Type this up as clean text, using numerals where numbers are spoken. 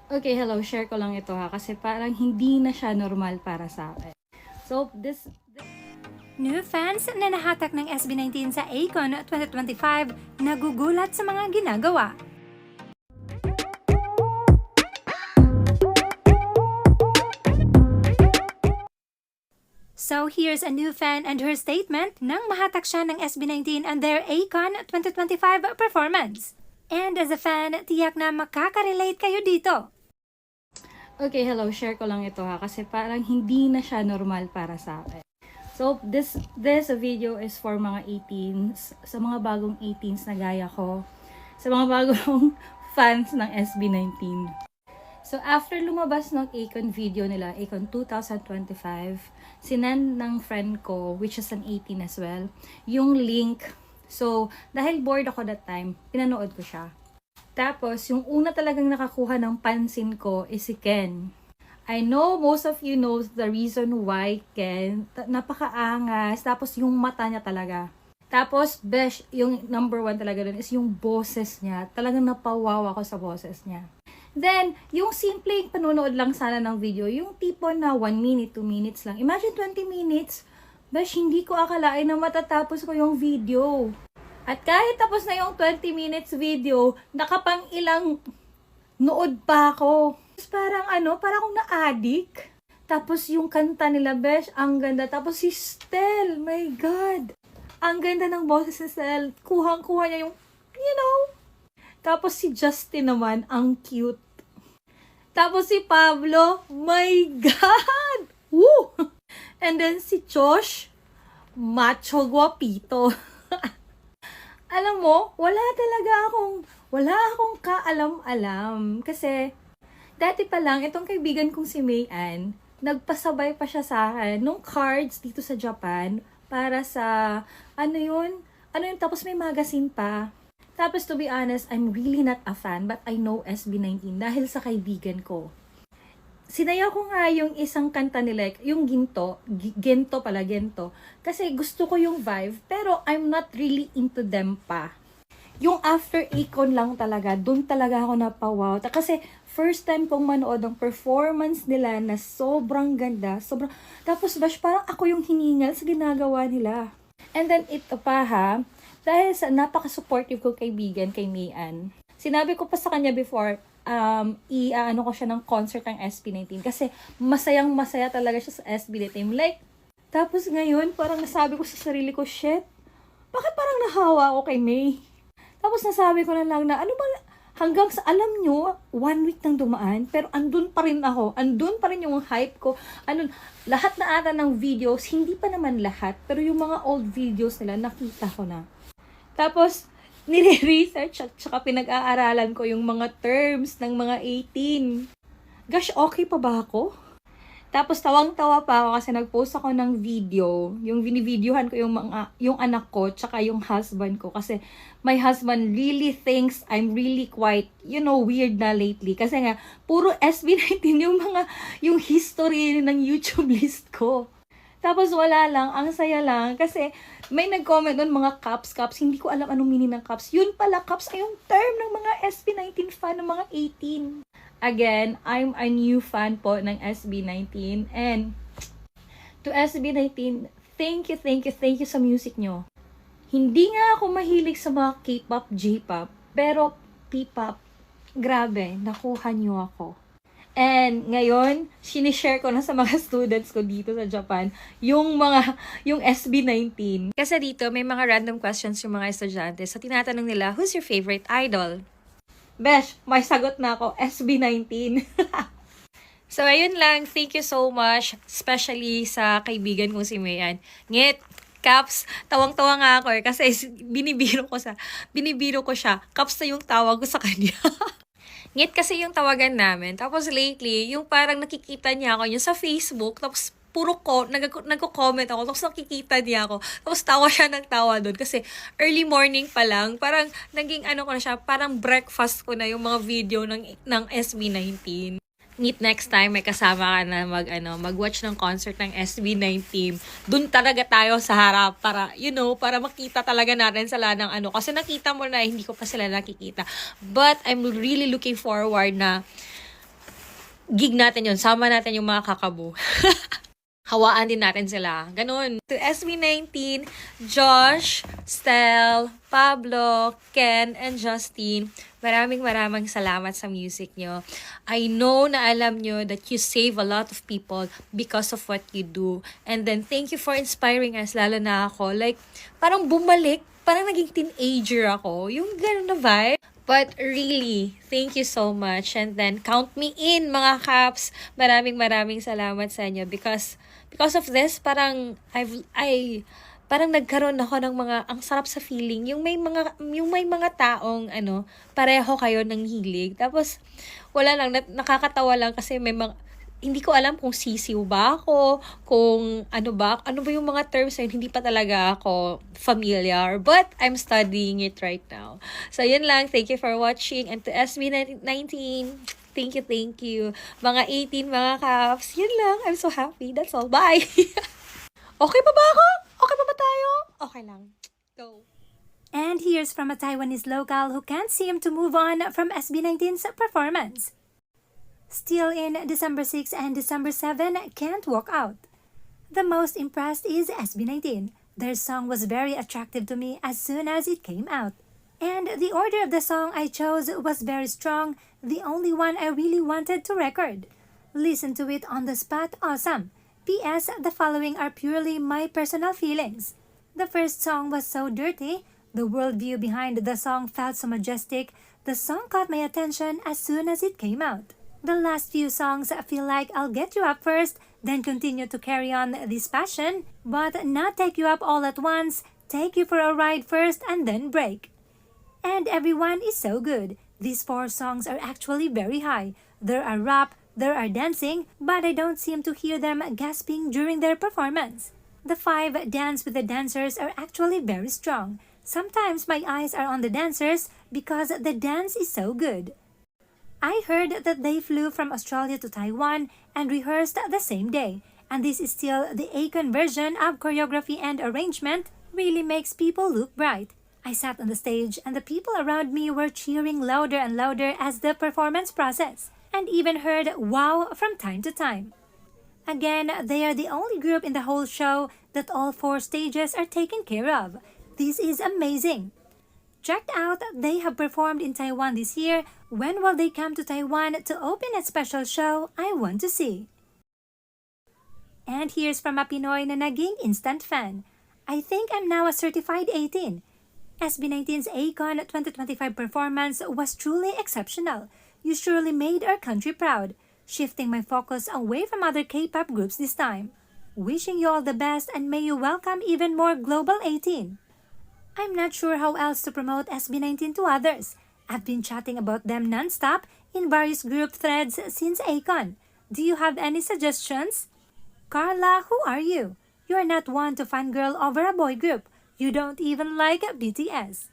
Okay, hello. Share ko lang ito ha. Kasi parang hindi na siya normal para sa akin. So, New fans na nahatak ng SB19 sa Akon 2025 nagugulat sa mga ginagawa. So here's a new fan and her statement nang mahatak siya ng SB19 and their Akon 2025 performance. And as a fan, tiyak na makaka-relate kayo dito. Okay, hello. Share ko lang ito ha. Kasi parang hindi na siya normal para sa akin. So, this video is for mga 18s. Sa mga bagong 18s na gaya ko. Sa mga bagong fans ng SB19. So, after lumabas ng Akon video nila, Akon 2025, sinend ng friend ko, which is an 18 as well, yung link. So, dahil bored ako that time, pinanood ko siya. Tapos, yung una talagang nakakuha ng pansin ko is si Ken. I know most of you know the reason why Ken, napakaangas, tapos yung mata niya talaga. Tapos, besh, yung number one talaga dun is yung boses niya. Talagang napawaw ako sa boses niya. Then, yung simpleng panonood lang sana ng video, yung tipo na 1 minute, 2 minutes lang. Imagine 20 minutes. Besh, hindi ko akalain na matatapos ko yung video. At kahit tapos na yung 20 minutes video, nakapang ilang nood pa ako. Parang parang akong na-addict. Tapos yung kanta nila, Besh, ang ganda. Tapos si Stel, my God. Ang ganda ng boses ni Stel. Kuhang-kuha niya yung, Tapos si Justin naman, ang cute. Tapos si Pablo, my God! Woo! And then si Josh, macho guapito. Alam mo, wala akong kaalam-alam. Kasi, dati pa lang, itong kaibigan kong si Mayan, nagpasabay pa siya sa akin nung cards dito sa Japan para sa, tapos may magazine pa. Tapos, to be honest, I'm really not a fan, but I know SB19 dahil sa kaibigan ko. Sinayaw ko nga yung isang kanta nila, yung Gento, kasi gusto ko yung vibe, pero I'm not really into them pa. Yung after Akon lang talaga, dun talaga ako napawaw. Kasi first time kong manood ng performance nila na sobrang ganda, tapos bash, parang ako yung hiningal sa ginagawa nila. And then ito pa ha, dahil sa napaka-supportive ko kaibigan kay Mian, sinabi ko pa sa kanya before, ko siya ng concert ng SB19 kasi masayang-masaya talaga siya sa SB19. Like, tapos ngayon, parang nasabi ko sa sarili ko, shit, bakit parang nahawa ako kay May? Tapos nasabi ko na lang na, hanggang sa, alam nyo, 1 week nang dumaan, pero andun pa rin ako, andun pa rin yung hype ko, lahat na ata ng videos, hindi pa naman lahat, pero yung mga old videos nila, nakita ko na. Tapos, nire-research at saka pinag-aaralan ko yung mga terms ng mga 18. Gosh, okay pa ba ako? Tapos tawang-tawa pa ako kasi nag-post ako ng video, yung binivideohan ko yung anak ko tsaka yung husband ko kasi my husband really thinks I'm really quite, weird na lately kasi nga puro SB19 yung history ng YouTube list ko. Tapos wala lang, ang saya lang kasi may nag-comment doon mga caps, hindi ko alam anong meaning ng caps. Yun pala, caps ay yung term ng mga SB19 fan ng mga 18. Again, I'm a new fan po ng SB19 and to SB19, thank you sa music nyo. Hindi nga ako mahilig sa mga K-pop, J-pop, pero P-pop, grabe, nakuha nyo ako. And ngayon, sinishare ko na sa mga students ko dito sa Japan yung SB19. Kasi dito, may mga random questions yung mga estudyante. So, tinatanong nila, who's your favorite idol? Besh, may sagot na ako, SB19. So, ayun lang. Thank you so much. Especially sa kaibigan kong si Mayan. Ngit, Caps, tawang-tawa nga ako kasi binibiro ko siya. Caps na yung tawag ko sa kanya. Ngit kasi yung tawagan namin. Tapos lately, yung parang nakikita niya ako yun sa Facebook. Tapos puro nagko-comment ako. Tapos nakikita niya ako. Tapos tawa siya ng tawa doon. Kasi early morning pa lang. Parang naging ko na siya. Parang breakfast ko na yung mga video ng SB19. Ngit next time may kasama ka na mag-watch ng concert ng SB19. Doon talaga tayo sa harap para, para makita talaga natin sila ng Kasi nakita mo na, hindi ko pa sila nakikita. But I'm really looking forward na gig natin yun. Sama natin yung mga kakabu. Hawaan din natin sila. Ganun. To SB19, Josh, Stel, Pablo, Ken, and Justin, maraming salamat sa music nyo. I know na alam nyo that you save a lot of people because of what you do. And then, thank you for inspiring us, lalo na ako. Like, parang bumalik, parang naging teenager ako. Yung ganun na vibe. But really, thank you so much. And then, count me in, mga Caps. Maraming salamat sa inyo because of this, parang parang nagkaroon ako ng mga, ang sarap sa feeling, yung may mga taong, pareho kayo ng hilig. Tapos, wala lang, nakakatawa lang kasi may mga, hindi ko alam kung sisiw ba ako, kung ano ba yung mga terms na yun, hindi pa talaga ako familiar, but I'm studying it right now. So, yun lang. Thank you for watching. And to SB19, thank you. Mga 18, mga Caps, yun lang. I'm so happy. That's all. Bye! Okay pa ba ako? Okay pa ba tayo? Okay lang. Go. And here's from a Taiwanese local who can't seem to move on from SB19's performance. Still in December 6 and December 7, can't walk out. The most impressed is SB19. Their song was very attractive to me as soon as it came out. And the order of the song I chose was very strong, the only one I really wanted to record. Listen to it on the spot, awesome. P.S. The following are purely my personal feelings. The first song was so dirty. The worldview behind the song felt so majestic. The song caught my attention as soon as it came out. The last few songs feel like I'll get you up first, then continue to carry on this passion, but not take you up all at once, take you for a ride first and then break. And everyone is so good. These 4 songs are actually very high. There are rap, there are dancing, but I don't seem to hear them gasping during their performance. The 5 dance with the dancers are actually very strong. Sometimes my eyes are on the dancers because the dance is so good. I heard that they flew from Australia to Taiwan and rehearsed the same day, and this is still the Akon version of choreography and arrangement, really makes people look bright. I sat on the stage and the people around me were cheering louder and louder as the performance process, and even heard wow from time to time. Again, they are the only group in the whole show that all 4 stages are taken care of. This is amazing. Checked out, they have performed in Taiwan this year. When will they come to Taiwan to open a special show? I want to see. And here's from a Pinoy na naging instant fan. I think I'm now a certified 18. SB19's Akon 2025 performance was truly exceptional. You surely made our country proud, shifting my focus away from other K-pop groups this time. Wishing you all the best and may you welcome even more Global 18. I'm not sure how else to promote SB19 to others. I've been chatting about them non-stop in various group threads since Akon. Do you have any suggestions? Carla, who are you? You are not one to fangirl over a boy group. You don't even like BTS.